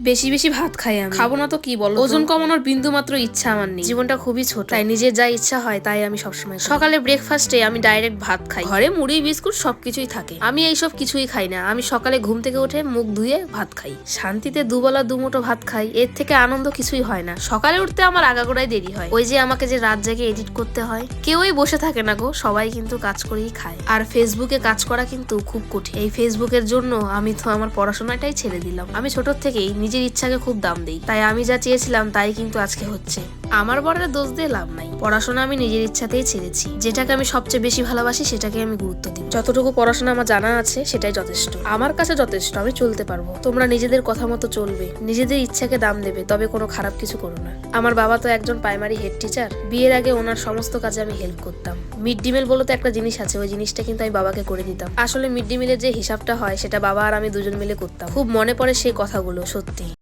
বেশি বেশি ভাত খাই আমি। খাবো না তো কি বলো? ওজন কমানোর বিন্দু মাত্র ইচ্ছা আমার নেই। জীবনটা খুবই ছোট, তাই নিজের যা ইচ্ছা হয় তাই আমি সবসময় করি। সকালে ব্রেকফাস্টে আমি ডাইরেক্ট ভাত খাই। ঘরে মুড়ি বিস্কুট সবকিছুই থাকে, আমি এইসব কিছুই খাই না। আমি সকালে ঘুম থেকে উঠে মুখ ধুয়ে ভাত খাই, শান্তিতে দুবেলা দুমুঠো ভাত খাই। এর থেকে আনন্দ কিছুই হয় না। সকালে উঠতে আমার আগাগোড়াই দেরি হয়। ওই যে আমাকে যে রাত জেগে এডিট করতে হয়। কেউই বসে থাকে না গো, সবাই কিন্তু কাজ করেই খায়। আর ফেসবুকে কাজ করা কিন্তু খুব কঠিন। এই ফেসবুকের জন্য আমি তো আমার পড়াশোনাটাই ছেড়ে দিলাম। আমি ছোট থেকেই নিজের ইচ্ছাকে খুব দাম দেই, তাই আমি যা চেয়েছিলাম তাই কিন্তু আজকে হচ্ছে। আমার বরের দোষ দিয়ে লাভ নাই। পড়াশোনা আমি নিজের ইচ্ছাতেই ছেড়েছি। যেটাকে আমি সবচেয়ে বেশি ভালোবাসি সেটাকে আমি গুরুত্ব দিই। যতটুকু পড়াশোনা আমার জানা আছে সেটাই যথেষ্ট, আমার কাছে যথেষ্ট। আমি চলতে পারবো। তোমরা নিজেদের কথা মতো চলবে, নিজেদের ইচ্ছাকে দাম দেবে, তবে কোনো খারাপ কিছু করো না। আমার বাবা তো একজন প্রাইমারি হেড টিচার। বিয়ের আগে ওনার সমস্ত কাজে আমি হেল্প করতাম। মিড ডে মিল বলতে একটা জিনিস আছে, ওই জিনিসটা কিন্তু আমি বাবাকে করে দিতাম। আসলে মিড ডে মিলের যে হিসাবটা হয় সেটা বাবা আর আমি দুজন মিলে করতাম। খুব মনে পড়ে সেই কথাগুলো, সত্যি।